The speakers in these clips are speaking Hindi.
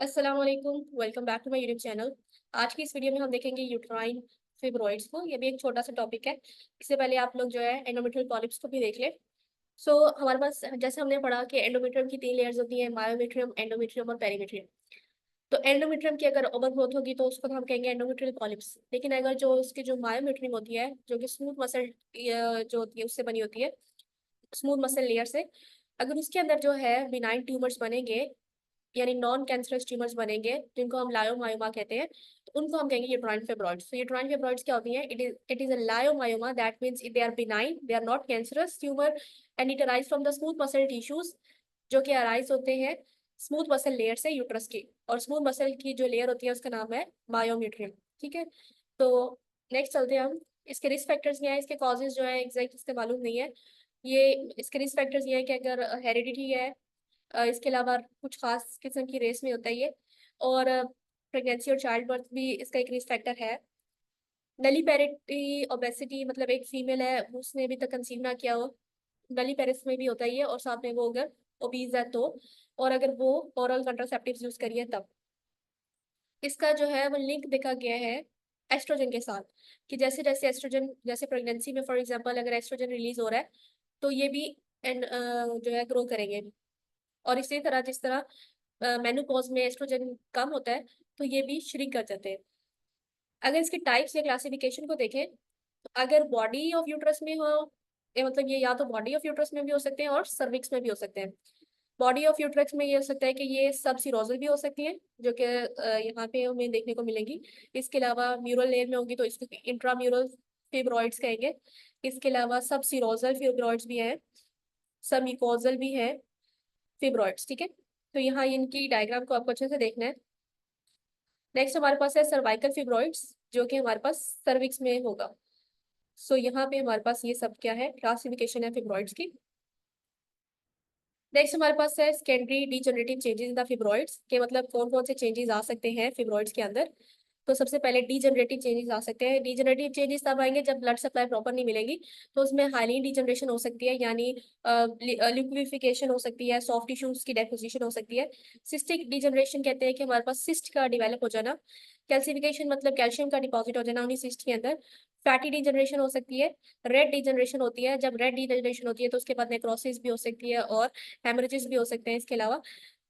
अस्सलाम वालेकुम, welcome back to my YouTube channel. आज की इस वीडियो में हम देखेंगे यूट्राइन फिब्रॉइड्स को। ये भी एक छोटा सा टॉपिक है। इससे पहले आप लोग जो है एंडोमेट्रियल पॉलिप्स को भी देख लें। हमारे पास जैसे हमने पढ़ा कि एंडोमेट्रियम की 3 लेयर्स होती हैं, मायोमेट्रियम, एंडोमेट्रियम और पेरीमेट्रियम। तो एंडोमेट्रियम की अगर ओवर ग्रोथ होगी तो उसको हम कहेंगे एंडोमेट्रियल पॉलिप्स। लेकिन अगर जो उसकी जो मायोमेट्रियम होती है, जो कि स्मूथ मसल जो होती है उससे बनी होती है, स्मूथ मसल लेयर से, अगर उसके अंदर जो है बिनाइन ट्यूमर्स बनेंगे, यानी नॉन कैंसरस ट्यूमर्स बनेंगे, जिनको हम लायोमायोमा कहते हैं, तो उनको हम कहेंगे यूट्राइन फिब्रॉइड्स। तो यूट्राइन फिब्रॉइड्स क्या होती हैं? It is a leiomyoma, that means they are benign, they are not cancerous tumour, and it arise from the smooth muscle tissues, जो कि अराइज होते हैं स्मूथ मसल लेयर से, यूट्रस की। और स्मूथ मसल की जो लेयर होती है उसका नाम है मायोमेट्रियम। ठीक है। तो नेक्स्ट चलते हैं हम। इसके रिस्क फैक्टर्स क्या है, इसके कॉजेज जो है एग्जैक्ट इसके मालूम नहीं है। ये इसके रिस्क फैक्टर्स ये है कि अगर हेरिडिटी है, इसके अलावा कुछ खास किस्म की रेस में होता है ये, और प्रेगनेंसी और चाइल्ड बर्थ भी इसका एक रिस्क फैक्टर है। नलीपेरिटी ओबेसिटी, मतलब एक फीमेल है उसने अभी तक कंसीव ना किया हो, नलीपेरिस में भी होता है ये। और साथ में वो अगर ओबीज है तो, और अगर वो ओरल कंट्रासेप्टिव्स यूज करिए तब। इसका जो है वो लिंक देखा गया है एस्ट्रोजन के साथ, कि जैसे जैसे एस्ट्रोजन, जैसे प्रेगनेंसी में फॉर एग्जांपल अगर एस्ट्रोजन रिलीज हो रहा है तो ये भी जो है ग्रो करेंगे। और इसी तरह जिस तरह मेनोपॉज में एस्ट्रोजन कम होता है, तो ये भी श्रिंक कर जाते हैं। अगर इसके टाइप्स या क्लासिफिकेशन को देखें, तो अगर बॉडी ऑफ यूट्रस में हो, मतलब ये या तो बॉडी ऑफ यूट्रस में भी हो सकते हैं और सर्विक्स में भी हो सकते हैं। बॉडी ऑफ यूट्रस में ये हो सकता है कि ये सब सिरोजल भी हो सकती है, जो कि यहाँ पे हमें देखने को मिलेंगी। इसके अलावा म्यूरल लेयर में होगी तो इसको इंट्राम्यूरल फिब्रॉइड्स कहेंगे। इसके अलावा सब सिरोजल फिब्रॉइड्स भी हैं, सब म्यूकोजल भी है फिब्रॉइड्स। ठीक है। तो यहाँ इनकी डायग्राम को आपको अच्छे से देखना है। नेक्स्ट हमारे पास है सर्वाइकल फिब्रॉइड्स, जो कि हमारे पास सर्विक्स में होगा। यहाँ पे हमारे पास ये सब क्या है, क्लासिफिकेशन है फिब्रॉइड्स की। नेक्स्ट हमारे पास है secondary degenerative changes in the fibroids, के मतलब कौन कौन से चेंजेस आ सकते हैं फिब्रॉइड्स के अंदर। तो सबसे पहले डीजनरेटिव चेंजेस आ सकते हैं। डीजनरेटिव चेंजेस तब आएंगे जब ब्लड सप्लाई प्रॉपर नहीं मिलेगी, तो उसमें हाइलिन डीजनरेशन हो सकती है, यानी लिक्विफिकेशन हो सकती है, सॉफ्ट टिश्यूज की डेपोजिशन हो सकती है। सिस्टिक डीजनरेशन कहते हैं कि हमारे पास सिस्ट का डिवेलप हो जाना। कैल्सिफिकेशन मतलब कैल्शियम का डिपॉजिट हो जाना उन्हीं सिस्ट के अंदर। फैटी डीजनरेशन हो सकती है। रेड डीजनरेशन होती है, जब रेड डीजनरेशन होती है तो उसके बाद नेक्रोसिस भी हो सकती है और हेमरेजेस भी हो सकते हैं इसके अलावा।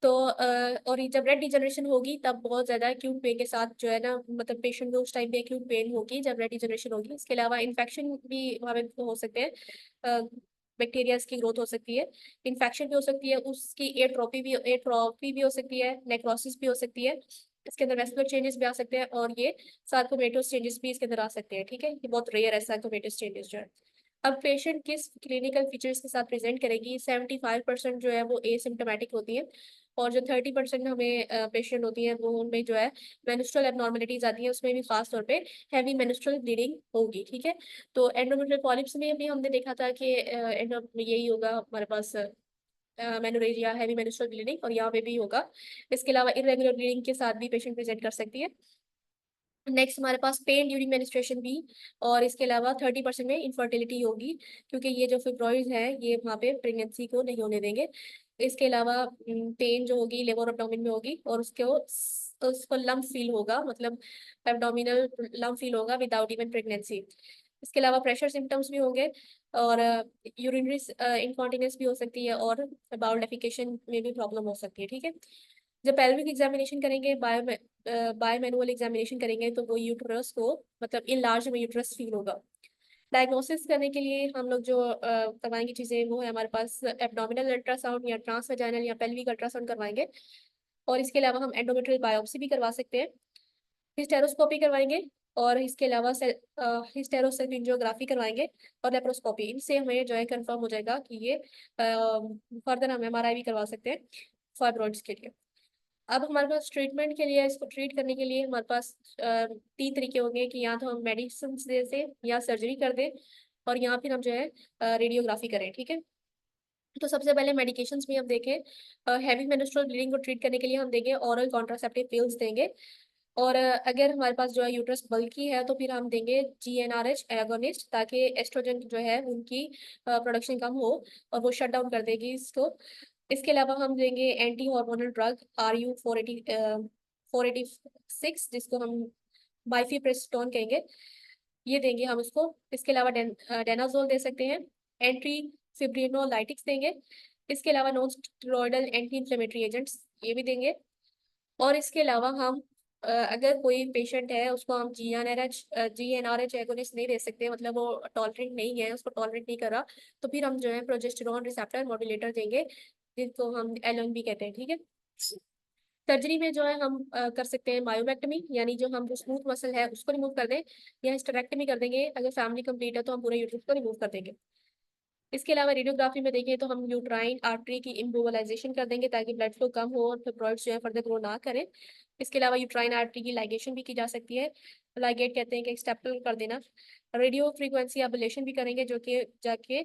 और ये जब रेड डिजनरेशन होगी तब बहुत ज्यादा एक्यूट पेन के साथ जो है ना, मतलब पेशेंट को उस टाइम पे एक्यूट पेन होगी जब रेड डिजनरेशन होगी। इसके अलावा इन्फेक्शन भी वहाँ पे हो सकते हैं, बैक्टीरियाज की ग्रोथ हो सकती है, इन्फेक्शन भी हो सकती है, उसकी एट्रोफी भी हो सकती है, नेक्रोसिस भी हो सकती है। इसके अंदर वेस्कुलर चेंजेस भी आ सकते हैं, और ये सार्कोमेटोस चेंजेस भी इसके अंदर आ सकते हैं। ठीक है, ये बहुत रेयर है सार्कोमेटोस चेंजेस जो है। अब पेशेंट किस क्लिनिकल फीचर्स के साथ प्रेजेंट करेगी? 75% जो है वो एसिम्टोमेटिक होती है, और जो 30% हमें पेशेंट होती है वो उनमें जो है मेंस्ट्रुअल एबनॉर्मलिटीज आती है, उसमें भी खास तौर पे हैवी मेंस्ट्रुअल ब्लीडिंग होगी। ठीक है। तो एंडोमेट्रियल पॉलिप्स में भी हमने देखा था कि यही होगा हमारे पास, मेनोरेजिया, हैवी मेंस्ट्रुअल ब्लीडिंग, और यहाँ पे भी होगा। इसके अलावा इरेगुलर ब्लीडिंग के साथ भी पेशेंट प्रेजेंट कर सकती है। नेक्स्ट हमारे पास पेन ड्यूरिंग मेनिस्ट्रेशन भी, और इसके अलावा 30% में इनफर्टिलिटी होगी, क्योंकि ये जो फिब्रॉइड है ये वहाँ पे प्रेगनेंसी को नहीं होने देंगे। इसके अलावा पेन जो होगी लेबर एब्डोमेन में होगी, और उसको लम्प फील होगा, मतलब एब्डोमिनल लम्प फील होगा विदाउट इवन प्रेगनेंसी। इसके अलावा प्रेशर सिम्टम्स भी होंगे, और यूरिनरी इनकॉन्टिनेंस भी हो सकती है, और बाउल डेफिकेशन में भी प्रॉब्लम हो सकती है। ठीक है। जब पेल्विक एग्जामिनेशन करेंगे, बायो मैनुअल एग्जामिनेशन करेंगे, तो वो यूट्रस को, मतलब इन लार्ज में यूट्रस फील होगा। डायग्नोसिस करने के लिए हम लोग जो करवाएंगे चीज़ें, वो है हमारे पास एब्डोमिनल अल्ट्रासाउंड या ट्रांसवेजाइनल या पेल्विक अल्ट्रासाउंड करवाएंगे। और इसके अलावा हम एंडोमेट्रियल बायोप्सी भी करवा सकते हैं, हिस्टेरोस्कोपी करवाएंगे, और इसके अलावा हिस्टेरोसेफिंजियोग्राफी करवाएंगे, और लेप्रोस्कोपी। इनसे हमें जो है कंफर्म हो जाएगा कि ये, फर्दर हम एमआरआई भी करवा सकते हैं फाइब्रॉइड्स के लिए। अब हमारे पास ट्रीटमेंट के लिए, इसको ट्रीट करने के लिए हमारे पास 3 तरीके होंगे, कि या तो हम मेडिसिन दे से, या सर्जरी कर दें, और या फिर हम जो है रेडियोग्राफी करें। ठीक है। तो सबसे पहले मेडिकेशंस में हम देखें, हैवी मेंस्ट्रुअल ब्लीडिंग को ट्रीट करने के लिए हम देंगे ओरल कॉन्ट्रासेप्टिव पिल्स देंगे। और अगर हमारे पास जो है यूट्रस बल्की है तो फिर हम देंगे जीएनआरएच एगोनिस्ट, ताकि एस्ट्रोजन जो है उनकी प्रोडक्शन कम हो और वो शट डाउन कर देगी इसको। इसके अलावा हम देंगे एंटी हार्मोनल ड्रग RU 486, जिसको हम बाइफिप्रेस्टोन कहेंगे, ये देंगे हम उसको। इसके अलावा डेनाजोल दे सकते हैं। एंटी फिब्रिनोलाइटिक्स देंगे। इसके अलावा non steroidal anti inflammatory agents ये भी देंगे। और इसके अलावा हम अगर कोई पेशेंट है उसको हम GnRH एगोनिस्ट नहीं दे सकते, मतलब वो टॉलरेट नहीं है, उसको टॉलरेट नहीं कर रहा, तो फिर हम जो है प्रोजेस्टेरॉन रिसेप्टर मॉड्यूलेटर देंगे, जिनको हम LNB कहते हैं, ठीक है। सर्जरी में जो है हम कर सकते हैं मायोमेक्टमी, यानी जो हम जो स्मूथ मसल है उसको रिमूव कर दें, या हिस्टेरेक्टमी कर देंगे। अगर फैमिली कंप्लीट है तो हम पूरे यूट्रस को रिमूव कर देंगे। इसके अलावा रेडियोग्राफी में देखें तो हम यूट्राइन आर्टरी की इम्बोलाइजेशन कर देंगे, ताकि ब्लड फ्लो कम हो और फिब्रॉइड्स जो है फर्दर ग्रो ना करें। इसके अलावा यूट्राइन आर्टरी की लाइगेशन भी की जा सकती है, लाइगेट कहते हैं कि स्टेपल कर देना। रेडियो फ्रीक्वेंसी एबुलेशन भी करेंगे, जो कि जाके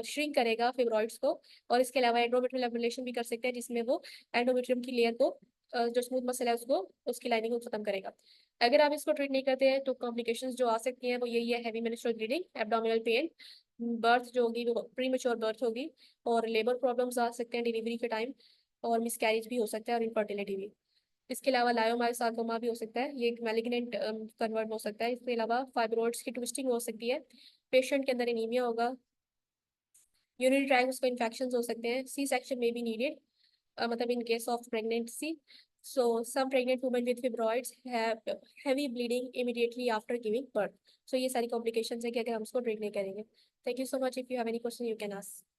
श्रिंक करेगा फिब्रॉइड्स को। और इसके अलावा एंडोमेट्रियल एबुलेशन भी कर सकते हैं, जिसमें वो एंडोमेट्रियम की लेयर को जो स्मूथ मसल है उसको, उसकी लाइनिंग को खत्म करेगा। अगर आप इसको ट्रीट नहीं करते हैं तो कॉम्प्लिकेशंस जो आ सकती हैं वो यही है: heavy menstrual bleeding, abdominal pain, birth जो होगी वो प्री मेच्योर बर्थ होगी, और लेबर प्रॉब्लम्स आ सकते हैं डिलीवरी के टाइम, और मिसकैरेज भी हो सकता है, और इनफर्टिलिटी भी। इसके अलावा लायोमायोसार्कोमा भी हो सकता है, ये एक मैलिग्नेंट कन्वर्ट हो सकता है। इसके अलावा फाइब्रॉइड्स की ट्विस्टिंग हो सकती है, पेशेंट के अंदर एनीमिया होगा, यूरिनरी ट्रैक्ट उसको इन्फेक्शन हो सकते हैं, सी सेक्शन में भी नीडेड, मतलब in case of pregnancy. So some pregnant women with fibroids have heavy bleeding immediately after giving birth. So ये सारी complications है कि अगर हम उसको ट्रीट नहीं करेंगे। Thank you so much. If you have any question, you can ask.